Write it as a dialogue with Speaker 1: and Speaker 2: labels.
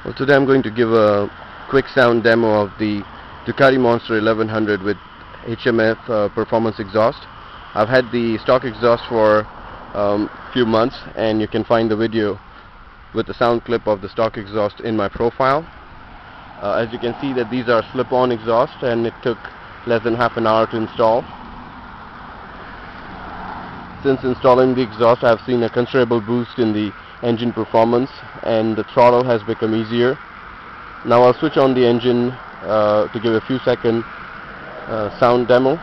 Speaker 1: Well, today I'm going to give a quick sound demo of the Ducati Monster 1100 with HMF performance exhaust. I've had the stock exhaust for few months, and you can find the video with the sound clip of the stock exhaust in my profile. As you can see that these are slip-on exhaust, and it took less than half an hour to install. Since installing the exhaust, I have seen a considerable boost in the engine performance, and the throttle has become easier. Now I'll switch on the engine to give a few second sound demo.